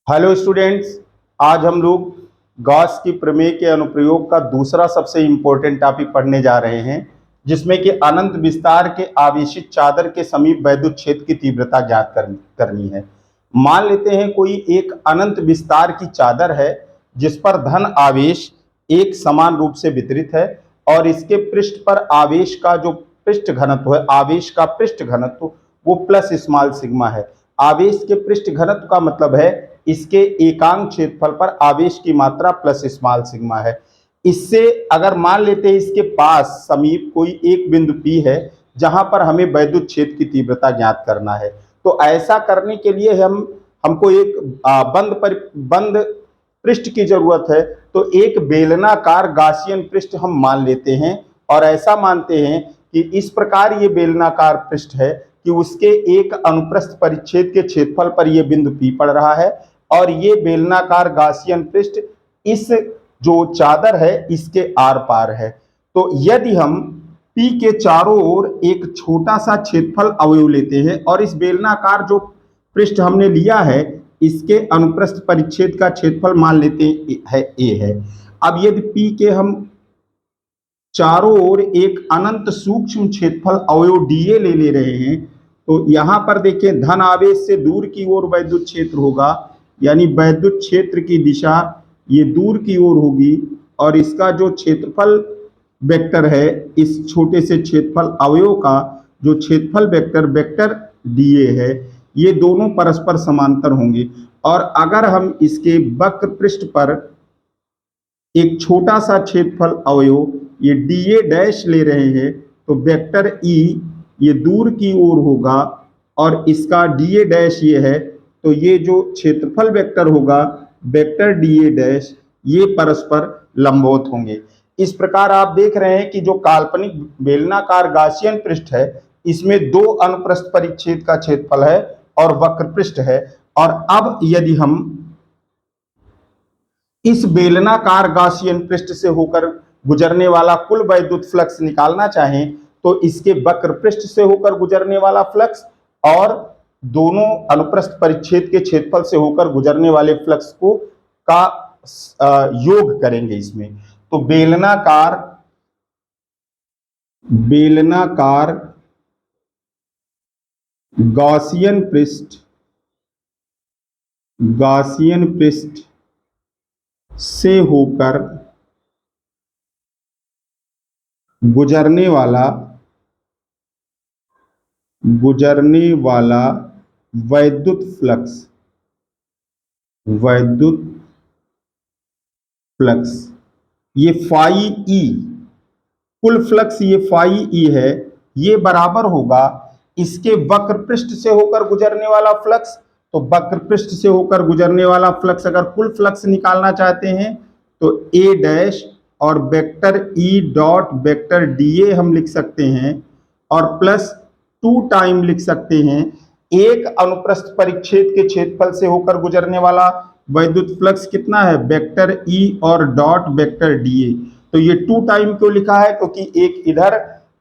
Hello students, आज हम लोग गॉस की प्रमेय के अनुप्रयोग का दूसरा सबसे इम्पोर्टेंट टॉपिक पढ़ने जा रहे हैं, जिसमें कि अनंत विस्तार के आवेशित चादर के समीप वैद्युत क्षेत्र की तीव्रता ज्ञात करनी है। मान लेते हैं कोई एक अनंत विस्तार की चादर है जिस पर धन आवेश एक समान रूप से वितरित है और इसके पृष्ठ पर आवेश का जो पृष्ठ घनत्व है, आवेश का पृष्ठ घनत्व वो प्लस स्मॉल सिग्मा है। आवेश के पृष्ठ घनत्व का मतलब है इसके एकांक क्षेत्रफल पर आवेश की मात्रा प्लस स्मॉल सिग्मा है। इससे अगर मान लेते हैं इसके पास समीप कोई एक बिंदु P है जहां पर हमें वैद्युत क्षेत्र की तीव्रता ज्ञात करना है, तो ऐसा करने के लिए हमको एक बंद पृष्ठ की जरूरत है। तो एक बेलनाकार गासियन पृष्ठ हम मान लेते हैं और ऐसा मानते हैं कि इस प्रकार ये बेलनाकार पृष्ठ है कि उसके एक अनुप्रस्थ परिच्छेद के क्षेत्रफल पर यह बिंदु P पड़ रहा है और ये बेलनाकार गासियन पृष्ठ इस जो चादर है इसके आर पार है। तो यदि हम P के चारों ओर एक छोटा सा क्षेत्रफल अवयव लेते हैं और इस बेलनाकार जो पृष्ठ हमने लिया है इसके अनुप्रस्थ परिच्छेद का क्षेत्रफल मान लेते हैं A है। अब यदि P के हम चारों ओर एक अनंत सूक्ष्म क्षेत्रफल अवयव dA ले रहे हैं, तो यहां पर देखिए धन आवेश से दूर की ओर वैद्युत क्षेत्र होगा, यानी वैद्युत क्षेत्र की दिशा ये दूर की ओर होगी और इसका जो क्षेत्रफल वेक्टर है इस छोटे से क्षेत्रफल अवयव का जो क्षेत्रफल वेक्टर dA है, ये दोनों परस्पर समांतर होंगे। और अगर हम इसके वक्र पृष्ठ पर एक छोटा सा क्षेत्रफल अवयव ये dA डैश ले रहे हैं, तो वेक्टर E ये दूर की ओर होगा और इसका dA डैश ये है, तो ये जो क्षेत्रफल वेक्टर होगा वेक्टर dA डैश ये परस्पर लंबवत होंगे। इस प्रकार आप देख रहे हैं कि जो काल्पनिक बेलनाकार गासियन पृष्ठ है इसमें दो अनुप्रस्थ परिच्छेद का क्षेत्रफल है और वक्र पृष्ठ है। और अब यदि हम इस बेलनाकार गासियन पृष्ठ से होकर गुजरने वाला कुल वैद्युत फ्लक्स निकालना चाहें तो इसके वक्र पृष्ठ से होकर गुजरने वाला फ्लक्स और दोनों अनुप्रस्थ परिच्छेद के क्षेत्रफल से होकर गुजरने वाले फ्लक्स को का योग करेंगे इसमें। तो बेलनाकार गासियन पृष्ठ से होकर गुजरने वाला वैद्युत फ्लक्स ये फाई ई, कुल फ्लक्स ये फाई ई है, ये बराबर होगा इसके वक्र पृष्ठ से होकर गुजरने वाला फ्लक्स। तो वक्र पृष्ठ से होकर गुजरने वाला फ्लक्स अगर कुल फ्लक्स निकालना चाहते हैं तो A डैश और vector E dot vector dA हम लिख सकते हैं और प्लस 2 टाइम लिख सकते हैं एक अनुप्रस्थ परिच्छेद के क्षेत्रफल से होकर गुजरने वाला वैद्युत फ्लक्स कितना है वेक्टर E और डॉट वेक्टर dA। तो ये 2 टाइम क्यों लिखा है, क्योंकि एक इधर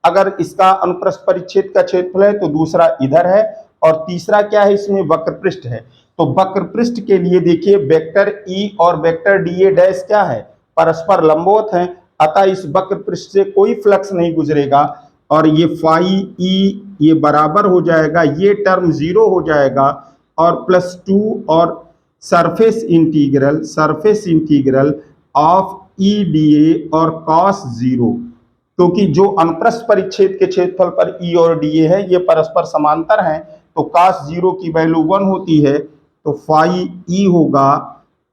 अगर इसका अनुप्रस्थ परिच्छेद का क्षेत्रफल है तो दूसरा इधर है और तीसरा क्या है इसमें वक्र पृष्ठ है। तो वक्र पृष्ठ के लिए देखिए वेक्टर E और वेक्टर dA डैश क्या है, परस्पर लंबवत हैं, अतः इस वक्र पृष्ठ से कोई फ्लक्स नहीं गुजरेगा और ये फाई E ये बराबर हो जाएगा, ये टर्म 0 हो जाएगा और प्लस 2 और surface integral of E dA और cos 0, क्योंकि जो अनुप्रस्थ परिच्छेद के क्षेत्रफल पर E और dA है ये परस्पर समांतर हैं, तो cos 0 की वैल्यू 1 होती है, तो फाई E होगा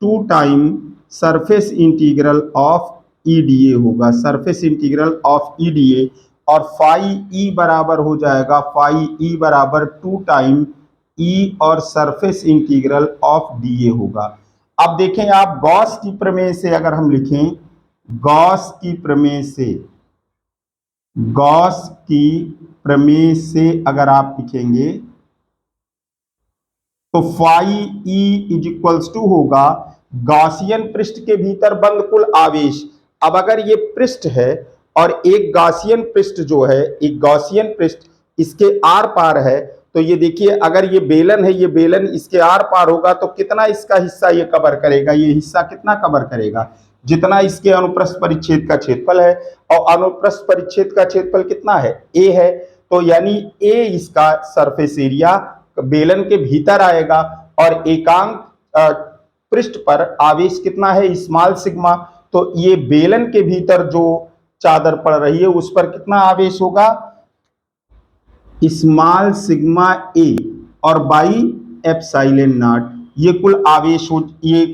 2 time surface integral of E dA होगा, surface integral of E dA, और फाई E बराबर हो जाएगा, फाई E बराबर 2 टाइम E और सरफेस इंटीग्रल ऑफ dA होगा। अब देखें आप गॉस की प्रमेय से अगर हम लिखें, गॉस की प्रमेय से अगर आप लिखेंगे तो phi E is equals to होगा गॉसियन पृष्ठ के भीतर बंद कुल आवेश। अब अगर ये पृष्ठ है और एक गॉसियन पृष्ठ जो है, एक गॉसियन पृष्ठ इसके आर पार है, तो ये देखिए, अगर ये बेलन है, ये बेलन इसके आर पार होगा तो कितना इसका हिस्सा ये कवर करेगा, ये हिस्सा कितना कवर करेगा, जितना इसके अनुप्रस्थ परिच्छेद का क्षेत्रफल है। और अनुप्रस्थ परिच्छेद का क्षेत्रफल कितना है, ए है, तो यानी ए इसका सरफेस एरिया बेलन के भीतर आएगा। और एकांक पृष्ठ पर आवेश कितना है, स्मॉल सिग्मा, तो ये बेलन के भीतर जो चादर पड़ रही है उस पर कितना आवेश होगा, स्मॉल सिग्मा ए और बाई एप्सिलॉन नॉट, ये कुल आवेश हो, ये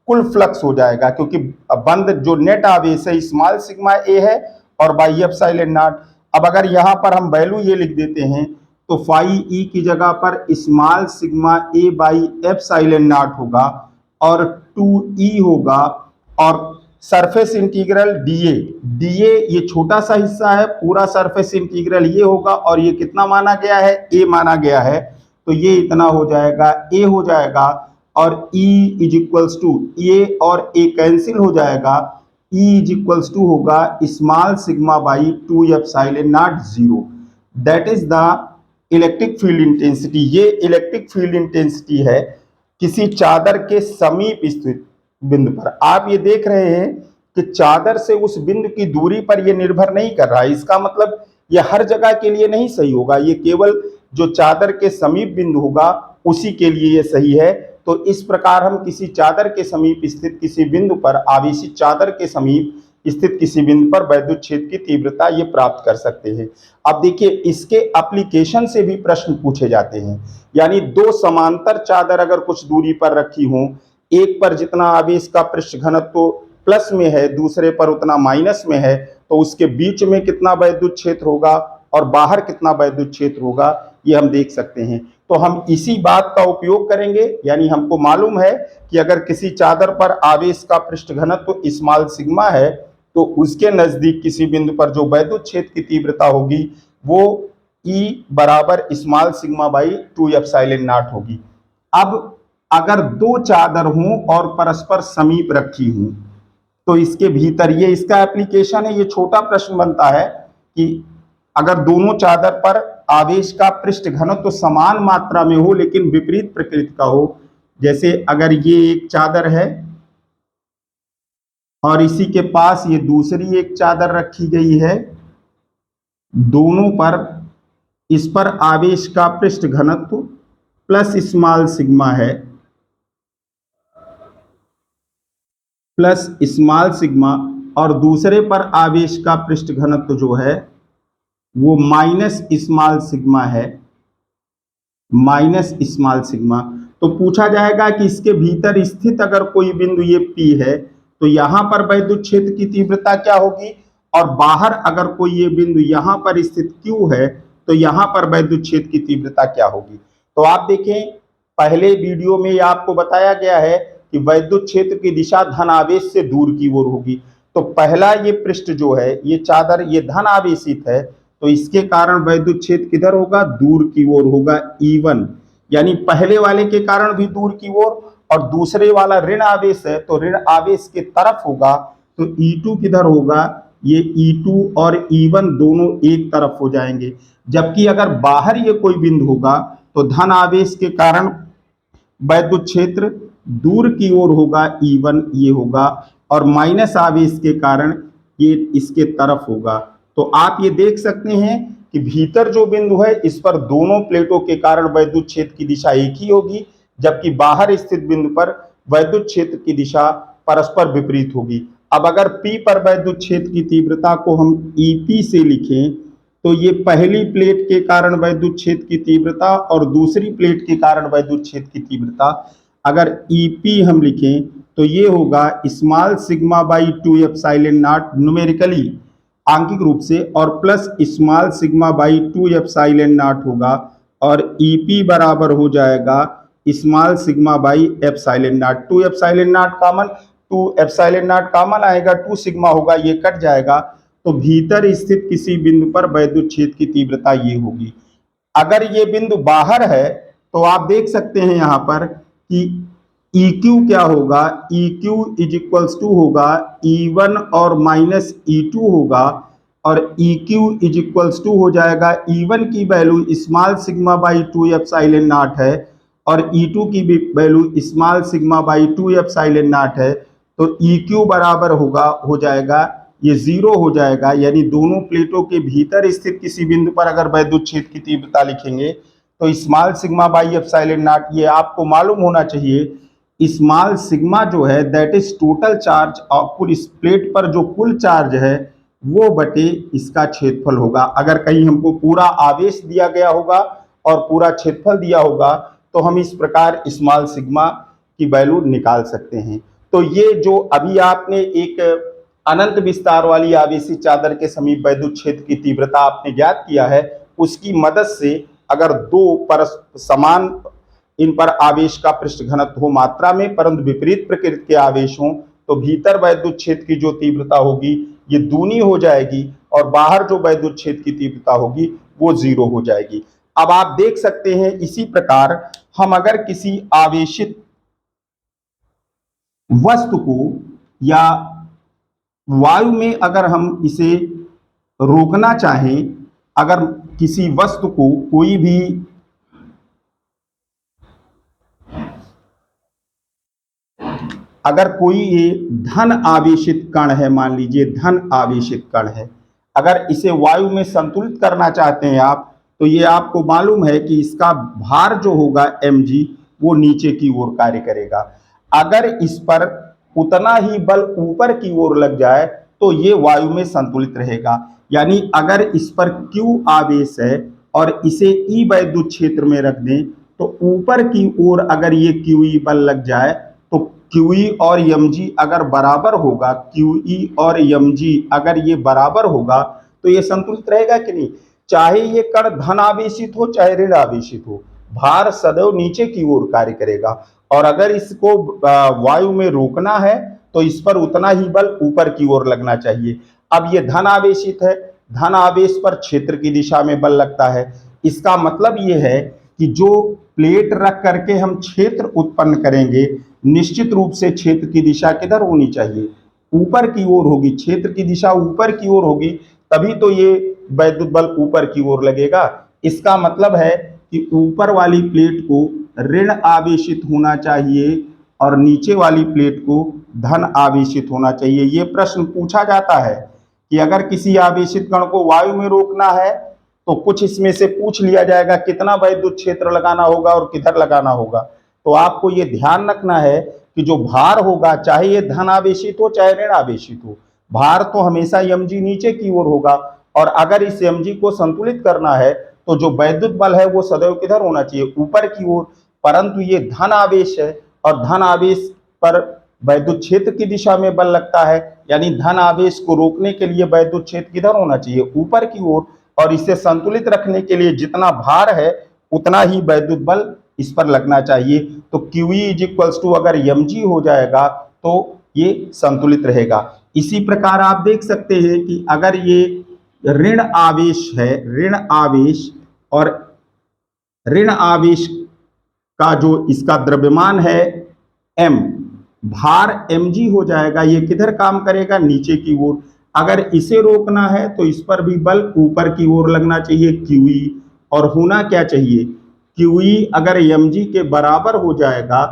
कुल फ्लक्स हो जाएगा, क्योंकि बंद जो नेट आवेश है स्मॉल सिग्मा ए है और बाई एप्सिलॉन नॉट। अब अगर यहां पर हम वैल्यू ये लिख देते हैं तो फाई ई की जगह पर small sigma A by epsilon naught होगा और 2e होगा, और सरफेस इंटीग्रल डीए, डीए ये छोटा सा हिस्सा है, पूरा सरफेस इंटीग्रल ये होगा, और ये कितना माना गया है, ए माना गया है, तो ये इतना हो जाएगा, ए हो जाएगा। और E इज इक्वल्स टू, ए और ए कैंसिल हो जाएगा, E इज इक्वल्स टू होगा small sigma by 2 epsilon not 0, that is the electric field intensity. ये इलेक्ट्रिक फील्ड इंटेंसिटी है किसी चादर के समीप स्थित बिंदु पर। आप ये देख रहे हैं कि चादर से उस बिंदु की दूरी पर ये निर्भर नहीं कर रहा है, इसका मतलब ये हर जगह के लिए नहीं सही होगा, ये केवल जो चादर के समीप बिंदु होगा उसी के लिए ये सही है। तो इस प्रकार हम किसी चादर के समीप स्थित किसी बिंदु पर, आवेशित चादर के समीप स्थित किसी बिंदु पर वैद्युत क्षेत्र की तीव्रता ये प्राप्त कर सकते हैं। अब देखिए, इसके एप्लीकेशन से भी प्रश्न पूछे जाते हैं, यानी दो समांतर चादर अगर कुछ दूरी पर रखी हों, एक पर जितना आवेश का पृष्ठ घनत्व प्लस में है, दूसरे पर उतना माइनस में है, तो उसके बीच में कितना वैद्युत क्षेत्र होगा और बाहर कितना वैद्युत क्षेत्र होगा, ये हम देख सकते हैं। तो हम इसी बात का उपयोग करेंगे, यानी हमको मालूम है कि अगर किसी चादर पर आवेश का पृष्ठ घनत्व स्मॉल सिग्मा है तो उसके नजदीक किसी बिंदु पर जो वैद्युत क्षेत्र की तीव्रता होगी वो E बराबर small sigma by 2 epsilon not होगी। अब अगर दो चादर हों और परस्पर समीप रखी हों तो इसके भीतर, ये इसका एप्लीकेशन है, ये छोटा प्रश्न बनता है कि अगर दोनों चादर पर आवेश का पृष्ठ घनत्व तो समान मात्रा में हो लेकिन विपरीत प्रकृति का हो, जैसे अगर ये एक चादर है और इसी के पास ये दूसरी एक चादर रखी गई है, दोनों पर, इस पर आवेश का पृष्ठ घनत्व प्लस स्मॉल सिग्मा है, प्लस स्मॉल सिग्मा, और दूसरे पर आवेश का पृष्ठ घनत्व जो है वो माइनस स्मॉल सिग्मा है, माइनस स्मॉल सिग्मा। तो पूछा जाएगा कि इसके भीतर स्थित अगर कोई बिंदु ये P है तो यहां पर वैद्युत क्षेत्र की तीव्रता क्या होगी, और बाहर अगर कोई ये बिंदु यहां पर स्थित Q है तो यहां पर वैद्युत क्षेत्र की तीव्रता क्या होगी। तो आप देखें, पहले वीडियो में आपको बताया गया है कि वैद्युत क्षेत्र की दिशा धन आवेश से दूर की ओर होगी। तो पहला ये पृष्ठ जो है, ये चादर, ये धन आवेशित है, तो इसके कारण वैद्युत क्षेत्र किधर होगा, दूर की ओर होगा, E1, यानी पहले वाले के कारण भी दूर की ओर, और दूसरे वाला ऋण आवेश है तो ऋण आवेश के तरफ होगा, तो E2 किधर होगा, ये E2 और E1 दोनों एक तरफ हो जाएंगे। जबकि अगर बाहर ये कोई बिंदु होगा तो धन आवेश के कारण वैद्युत क्षेत्र दूर की ओर होगा, E1 ये होगा, और माइनस आवेश के कारण ये इसके तरफ होगा। तो आप ये देख सकते हैं कि भीतर जो बिंदु है इस पर दोनों प्लेटों के कारण वैद्युत क्षेत्र की दिशा एक ही होगी, जबकि बाहर स्थित बिंदु पर वैद्युत क्षेत्र की दिशा परस्पर विपरीत होगी। अब अगर P पर वैद्युत क्षेत्र की तीव्रता को हम EP से लिखें तो ये पहली प्लेट के कारण वैद्युत क्षेत्र की तीव्रता और दूसरी प्लेट के कारण वैद्युत क्षेत्र की तीव्रता, अगर EP हम लिखें तो ये होगा small sigma by 2 epsilon naught numerically, आंकिक रूप से, और plus small sigma by 2 epsilon naught होगा, और EP बराबर हो जाएगा small sigma by epsilon naught. 2 epsilon naught common, 2 epsilon naught common आएगा, 2 सिग्मा होगा, ये कट जाएगा, तो भीतर स्थित किसी बिंदु पर वैद्युत क्षेत्र की तीव्रता ये होगी। अगर ये बिंदु बाहर है तो आप देख सकते हैं यहां पर कि EQ क्या होगा, EQ इज इक्वल्स टू होगा E1 और माइनस E2 होगा, और EQ इज इक्वल्स टू हो जाएगा E1 की value small sigma by 2 epsilon not है और E2 की भी value small sigma by 2 epsilon not है। तो EQ बराबर हो जाएगा ये 0 हो जाएगा, यानी दोनों प्लेटों के भीतर स्थित किसी बिंदु पर अगर वैद्युत क्षेत्र की तीव्रता लिखेंगे तो small sigma by epsilon not, ये आपको मालूम होना चाहिए स्मॉल सिग्मा जो है दैट इज टोटल चार्ज, कुल इस प्लेट पर जो कुल चार्ज है वो बटे इसका क्षेत्रफल होगा। अगर कहीं हमको पूरा आवेश दिया गया होगा और पूरा क्षेत्रफल दिया होगा तो हम इस प्रकार स्मॉल सिग्मा की वैल्यू निकाल सकते हैं। तो ये जो अभी आपने एक अनंत विस्तार वाली आवेशित चादर के समीप वैद्युत क्षेत्र की तीव्रता आपने ज्ञात किया है, उसकी मदद से अगर दो समान इन पर आवेश का पृष्ठ घनत्व हो मात्रा में परंतु विपरीत प्रकृति के आवेश हों तो भीतर वैद्युत क्षेत्र की जो तीव्रता होगी ये दूनी हो जाएगी और बाहर जो वैद्युत क्षेत्र की तीव्रता होगी वो 0 हो जाएगी। अब आप देख सकते हैं इसी प्रकार हम अगर किसी आवेशित वस्तु को या वायु में अगर हम इसे रोकना चाहें, अगर किसी वस्तु को कोई भी अगर कोई ये धन आवेशित कण है, मान लीजिए धन आवेशित कण है, अगर इसे वायु में संतुलित करना चाहते हैं आप, तो ये आपको मालूम है कि इसका भार जो होगा mg वो नीचे की ओर कार्य करेगा। अगर इस पर उतना ही बल ऊपर की ओर लग जाए तो ये वायु में संतुलित रहेगा। यानी अगर इस पर q आवेश है और इसे E वैद्युत क्षेत्र में रख दें तो ऊपर की ओर अगर ये QE बल लग जाए तो QE और mg अगर बराबर होगा, QE और mg अगर ये बराबर होगा तो ये संतुलित रहेगा कि नहीं। चाहे ये कण धन आवेशित हो चाहे ऋण आवेशित हो, भार सदैव नीचे की ओर कार्य करेगा और अगर इसको वायु में रोकना है तो इस पर उतना ही बल ऊपर की ओर लगना चाहिए। अब ये धन आवेशित है, धन आवेश पर क्षेत्र की दिशा में बल लगता है। इसका मतलब ये है कि जो प्लेट रख करके हम क्षेत्र उत्पन्न करेंगे निश्चित रूप से क्षेत्र की दिशा किधर होनी चाहिए, ऊपर की ओर होगी। क्षेत्र की दिशा ऊपर की ओर होगी तभी तो ये वैद्युत बल ऊपर की ओर लगेगा। इसका मतलब है कि ऊपर वाली प्लेट को ऋण आवेशित होना चाहिए और नीचे वाली प्लेट को धन आवेशित होना चाहिए। ये प्रश्न पूछा जाता है कि अगर किसी आवेशित कण को वायु में रोकना है तो कुछ इसमें से पूछ लिया जाएगा कितना वैद्युत क्षेत्र लगाना होगा और किधर लगाना होगा। तो आपको ये ध्यान रखना है कि जो भार होगा चाहे ये धन आवेशित हो चाहे ऋण आवेशित हो, भार तो हमेशा mg नीचे की ओर होगा और अगर इस mg को संतुलित करना है तो जो वैद्युत बल है वो सदैव किधर होना चाहिए, ऊपर की ओर। परंतु ये धन आवेश है और धन आवेश पर वैद्युत क्षेत्र की दिशा में बल लगता है, यानी धन आवेश को रोकने के लिए वैद्युत क्षेत्र किधर होना चाहिए, ऊपर की ओर। और इसे संतुलित रखने के लिए जितना भार है उतना ही वैद्युत बल इस पर लगना चाहिए। तो QE इज इक्वल्स टू अगर mg हो जाएगा तो ये संतुलित रहेगा। इसी प्रकार आप देख सकते हैं कि अगर ये ऋण आवेश है, ऋण आवेश और ऋण आवेश का जो इसका द्रव्यमान है m, भार mg हो जाएगा, ये किधर काम करेगा, नीचे की ओर। अगर इसे रोकना है तो इस पर भी बल ऊपर की ओर लगना चाहिए QE, और होना क्या चाहिए, QE अगर mg के बराबर हो जाएगा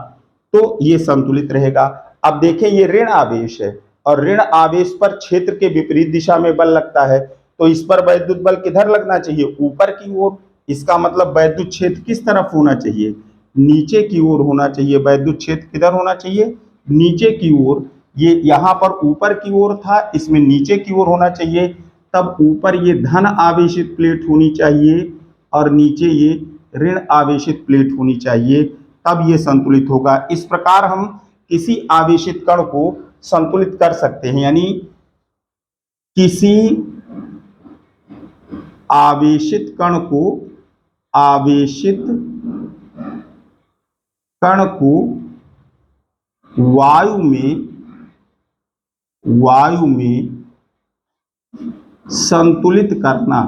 तो ये संतुलित रहेगा। अब देखें ये ऋण आवेश है और ऋण आवेश पर क्षेत्र के विपरीत दिशा में बल लगता है तो इस पर वैद्युत बल किधर लगना चाहिए, ऊपर की ओर। इसका मतलब वैद्युत क्षेत्र किस तरफ होना चाहिए, नीचे की ओर होना चाहिए। वैद्युत क्षेत्र किधर होना चाहिए, नीचे की ओर। ये यहाँ पर ऊपर की ओर था, इसमें नीचे की ओर होना चाहिए। तब ऊपर ये धन आवेशित प्लेट होनी चाहिए और नीचे ये ऋण आवेशित प्लेट होनी चाहिए, तब ये संतुलित होगा। इस प्रकार हम किसी आवेशित कण को संतुलित कर सकते हैं, यानी किसी आवेशित कण को वायु में संतुलित करना।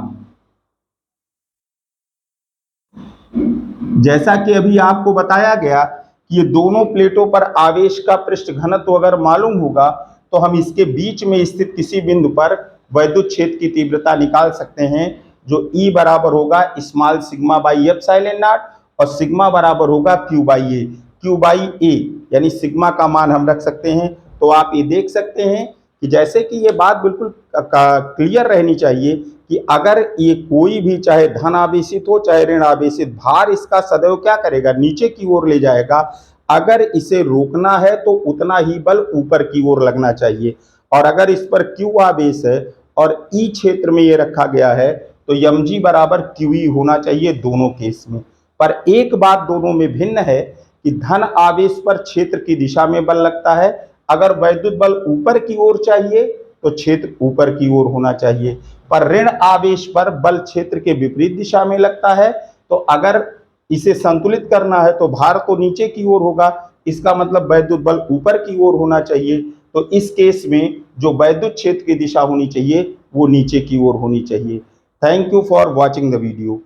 जैसा कि अभी आपको बताया गया कि ये दोनों प्लेटों पर आवेश का पृष्ठ घनत्व अगर मालूम होगा तो हम इसके बीच में स्थित किसी बिंदु पर वैद्युत क्षेत्र की तीव्रता निकाल सकते हैं, जो E बराबर होगा small sigma by epsilon naught और सिग्मा बराबर होगा Q by A. Q by A यानी सिग्मा का मान हम रख सकते हैं। तो आप ये देख सकते हैं कि जैसे कि ये बात बिल्कुल क्लियर रहनी चाहिए कि अगर ये कोई भी चाहे धन आवेशित हो चाहे ऋण आवेशित, भार इसका सदैव क्या करेगा, नीचे की ओर ले जाएगा। अगर इसे रोकना है तो उतना ही बल ऊपर की ओर लगना चाहिए। और अगर इस पर Q आवेश है और E क्षेत्र में ये रखा गया है तो mg बराबर QE होना चाहिए दोनों केस में। पर एक बात दोनों में भिन्न है कि धन आवेश पर क्षेत्र की दिशा में बल लगता है, अगर वैद्युत बल ऊपर की ओर चाहिए तो क्षेत्र ऊपर की ओर होना चाहिए। पर ऋण आवेश पर बल क्षेत्र के विपरीत दिशा में लगता है, तो अगर इसे संतुलित करना है तो भार तो नीचे की ओर होगा, इसका मतलब वैद्युत बल ऊपर की ओर होना चाहिए। तो इस केस में जो वैद्युत क्षेत्र की दिशा होनी चाहिए वो नीचे की ओर होनी चाहिए। Thank you for watching the video.